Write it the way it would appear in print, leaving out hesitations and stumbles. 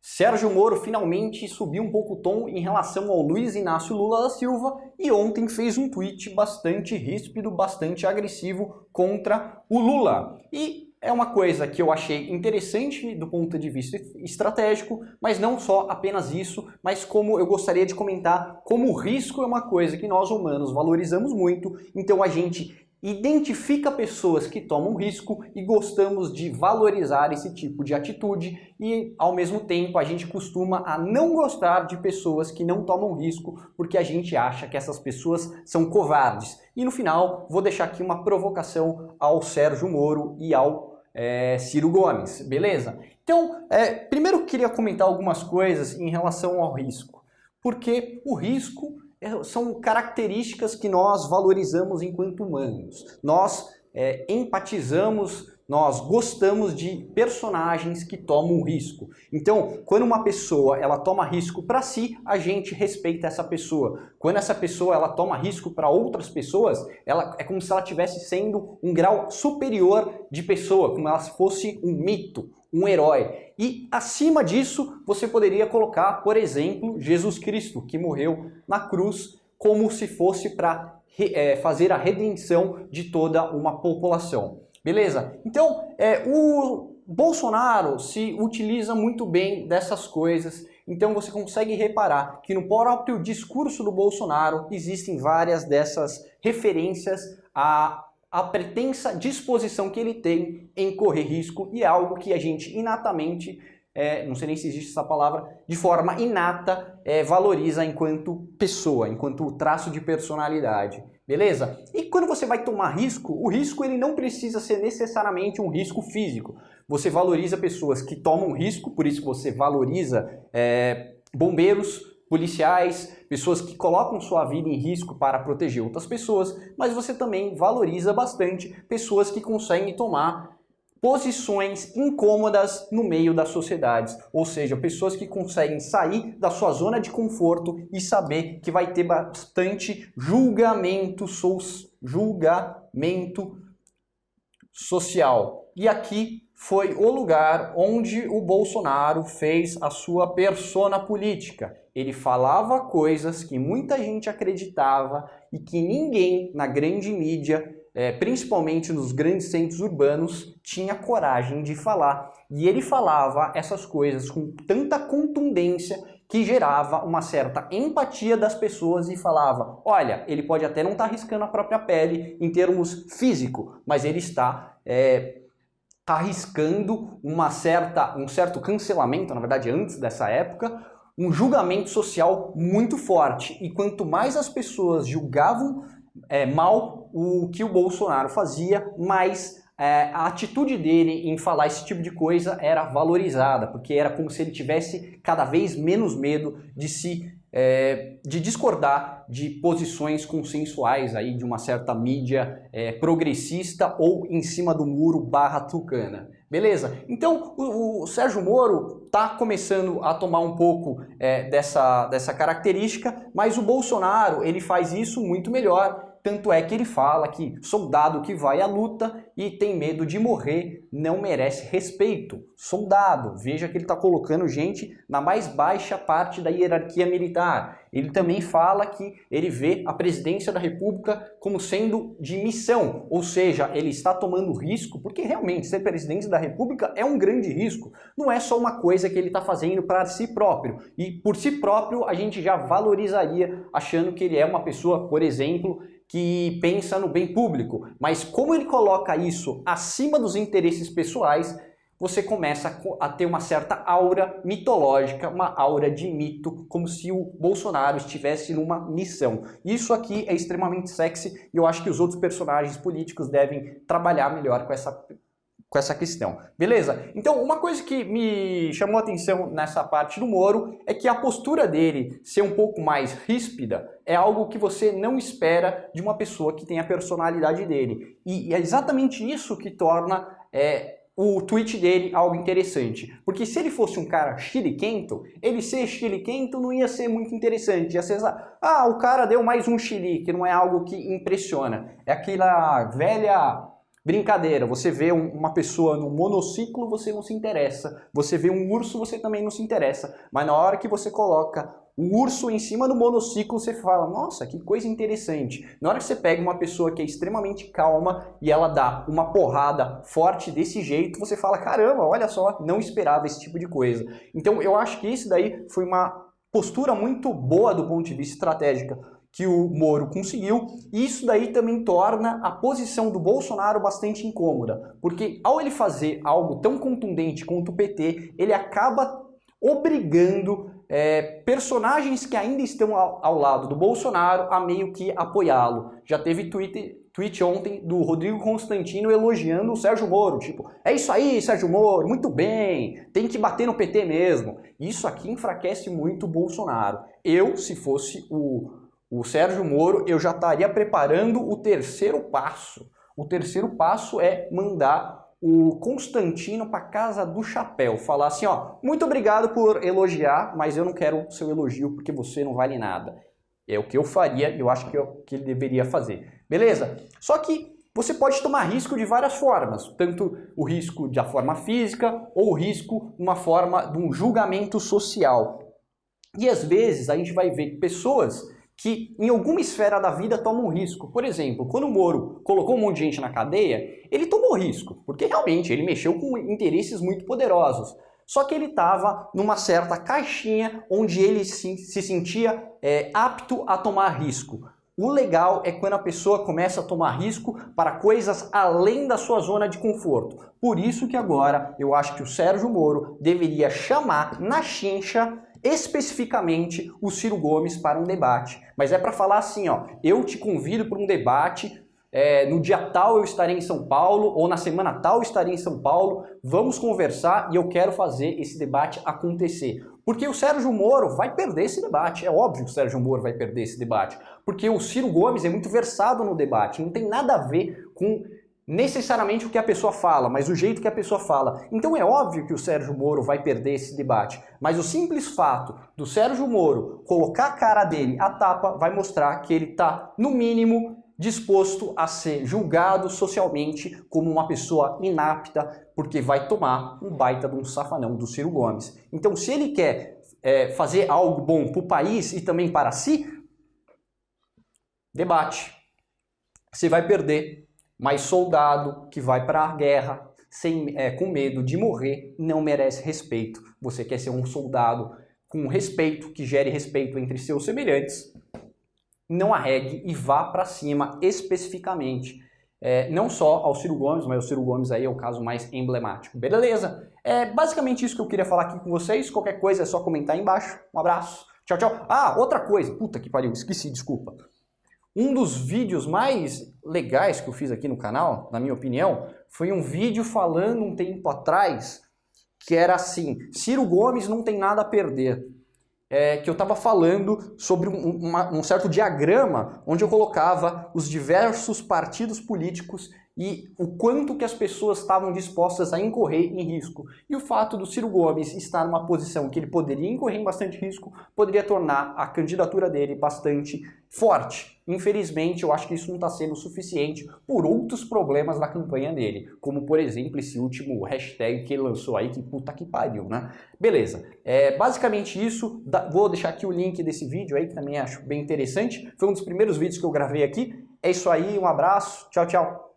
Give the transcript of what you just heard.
Sérgio Moro finalmente subiu um pouco o tom em relação ao Luiz Inácio Lula da Silva e ontem fez um tweet bastante ríspido, bastante agressivo contra o Lula. E é uma coisa que eu achei interessante do ponto de vista estratégico, mas não só apenas isso, mas como eu gostaria de comentar como o risco é uma coisa que nós humanos valorizamos muito, então a gente identifica pessoas que tomam risco e gostamos de valorizar esse tipo de atitude e, ao mesmo tempo, a gente costuma a não gostar de pessoas que não tomam risco porque a gente acha que essas pessoas são covardes. E no final, vou deixar aqui uma provocação ao Sérgio Moro e ao Ciro Gomes, beleza? Então, primeiro eu queria comentar algumas coisas em relação ao risco, porque o risco são características que nós valorizamos enquanto humanos. Nós empatizamos, nós gostamos de personagens que tomam risco. Então, quando uma pessoa ela toma risco para si, a gente respeita essa pessoa. Quando essa pessoa ela toma risco para outras pessoas, é como se ela estivesse sendo um grau superior de pessoa, como ela fosse um mito, um herói. E acima disso, você poderia colocar, por exemplo, Jesus Cristo, que morreu na cruz como se fosse para fazer a redenção de toda uma população. Beleza? Então, o Bolsonaro se utiliza muito bem dessas coisas. Então você consegue reparar que no próprio discurso do Bolsonaro existem várias dessas referências a pretensa disposição que ele tem em correr risco, e é algo que a gente inatamente, não sei nem se existe essa palavra, de forma inata valoriza enquanto pessoa, enquanto traço de personalidade, beleza? E quando você vai tomar risco, o risco ele não precisa ser necessariamente um risco físico. Você valoriza pessoas que tomam risco, por isso você valoriza bombeiros, policiais, pessoas que colocam sua vida em risco para proteger outras pessoas, mas você também valoriza bastante pessoas que conseguem tomar posições incômodas no meio das sociedades, ou seja, pessoas que conseguem sair da sua zona de conforto e saber que vai ter bastante julgamento social. E aqui foi o lugar onde o Bolsonaro fez a sua persona política. Ele falava coisas que muita gente acreditava e que ninguém na grande mídia, principalmente nos grandes centros urbanos, tinha coragem de falar. E ele falava essas coisas com tanta contundência que gerava uma certa empatia das pessoas e falava, olha, ele pode até não estar arriscando a própria pele em termos físico, mas ele está arriscando um certo cancelamento, na verdade antes dessa época, um julgamento social muito forte. E quanto mais as pessoas julgavam mal o que o Bolsonaro fazia, mais a atitude dele em falar esse tipo de coisa era valorizada, porque era como se ele tivesse cada vez menos medo de discordar de posições consensuais aí de uma certa mídia progressista ou em cima do muro /tucana. Beleza? Então o Sérgio Moro está começando a tomar um pouco dessa característica, mas o Bolsonaro ele faz isso muito melhor. Tanto é que ele fala que soldado que vai à luta e tem medo de morrer não merece respeito. Soldado, veja que ele está colocando gente na mais baixa parte da hierarquia militar. Ele também fala que ele vê a presidência da República como sendo de missão, ou seja, ele está tomando risco, porque realmente ser presidente da República é um grande risco. Não é só uma coisa que ele está fazendo para si próprio. E por si próprio a gente já valorizaria achando que ele é uma pessoa, por exemplo, que pensa no bem público, mas como ele coloca isso acima dos interesses pessoais, você começa a ter uma certa aura mitológica, uma aura de mito, como se o Bolsonaro estivesse numa missão. Isso aqui é extremamente sexy e eu acho que os outros personagens políticos devem trabalhar melhor com essa questão. Beleza? Então, uma coisa que me chamou a atenção nessa parte do Moro é que a postura dele ser um pouco mais ríspida é algo que você não espera de uma pessoa que tem a personalidade dele. E é exatamente isso que torna o tweet dele algo interessante. Porque se ele fosse um cara chiliquento, ele ser chiliquento não ia ser muito interessante. Ia ser, o cara deu mais um chili, que não é algo que impressiona. É aquela velha Brincadeira, você vê uma pessoa no monociclo, você não se interessa. Você vê um urso, você também não se interessa. Mas na hora que você coloca o urso em cima do monociclo, você fala, nossa, que coisa interessante. Na hora que você pega uma pessoa que é extremamente calma e ela dá uma porrada forte desse jeito, você fala, caramba, olha só, não esperava esse tipo de coisa. Então eu acho que isso daí foi uma postura muito boa do ponto de vista estratégico que o Moro conseguiu, e isso daí também torna a posição do Bolsonaro bastante incômoda, porque ao ele fazer algo tão contundente quanto o PT, ele acaba obrigando personagens que ainda estão ao lado do Bolsonaro a meio que apoiá-lo. Já teve tweet ontem do Rodrigo Constantino elogiando o Sérgio Moro, tipo, é isso aí, Sérgio Moro, muito bem, tem que bater no PT mesmo. Isso aqui enfraquece muito o Bolsonaro. Eu, se fosse o Sérgio Moro, eu já estaria preparando o terceiro passo. O terceiro passo é mandar o Constantino para casa do chapéu, falar assim, ó, muito obrigado por elogiar, mas eu não quero o seu elogio porque você não vale nada. É o que eu faria, eu acho que é o que ele deveria fazer. Beleza? Só que você pode tomar risco de várias formas, tanto o risco da forma física ou o risco de uma forma de um julgamento social. E às vezes a gente vai ver pessoas que em alguma esfera da vida tomam risco. Por exemplo, quando o Moro colocou um monte de gente na cadeia, ele tomou risco, porque realmente ele mexeu com interesses muito poderosos. Só que ele estava numa certa caixinha onde ele se sentia apto a tomar risco. O legal é quando a pessoa começa a tomar risco para coisas além da sua zona de conforto. Por isso que agora eu acho que o Sérgio Moro deveria chamar na chincha especificamente o Ciro Gomes para um debate. Mas é para falar assim, ó, eu te convido para um debate, no dia tal eu estarei em São Paulo, ou na semana tal eu estarei em São Paulo, vamos conversar e eu quero fazer esse debate acontecer. Porque o Sérgio Moro vai perder esse debate, é óbvio que o Sérgio Moro vai perder esse debate, porque o Ciro Gomes é muito versado no debate, não tem nada a ver com necessariamente o que a pessoa fala, mas o jeito que a pessoa fala. Então é óbvio que o Sérgio Moro vai perder esse debate, mas o simples fato do Sérgio Moro colocar a cara dele à tapa vai mostrar que ele está, no mínimo, disposto a ser julgado socialmente como uma pessoa inapta, porque vai tomar um baita de um safanão do Ciro Gomes. Então se ele quer fazer algo bom para o país e também para si, debate. Você vai perder. Mas soldado que vai para a guerra com medo de morrer não merece respeito. Você quer ser um soldado com respeito, que gere respeito entre seus semelhantes, não arregue e vá para cima especificamente. Não só ao Ciro Gomes, mas o Ciro Gomes aí é o caso mais emblemático. Beleza? É basicamente isso que eu queria falar aqui com vocês. Qualquer coisa é só comentar aí embaixo. Um abraço. Tchau, tchau. Ah, outra coisa. Puta que pariu, esqueci, desculpa. Um dos vídeos mais legais que eu fiz aqui no canal, na minha opinião, foi um vídeo falando um tempo atrás que era assim, Ciro Gomes não tem nada a perder. Que eu estava falando sobre um certo diagrama onde eu colocava os diversos partidos políticos e o quanto que as pessoas estavam dispostas a incorrer em risco. E o fato do Ciro Gomes estar numa posição que ele poderia incorrer em bastante risco, poderia tornar a candidatura dele bastante forte. Infelizmente, eu acho que isso não está sendo suficiente por outros problemas da campanha dele, como, por exemplo, esse último hashtag que ele lançou aí, que puta que pariu, né? Beleza, basicamente isso. Vou deixar aqui o link desse vídeo aí, que também acho bem interessante. Foi um dos primeiros vídeos que eu gravei aqui. É isso aí, um abraço, tchau, tchau.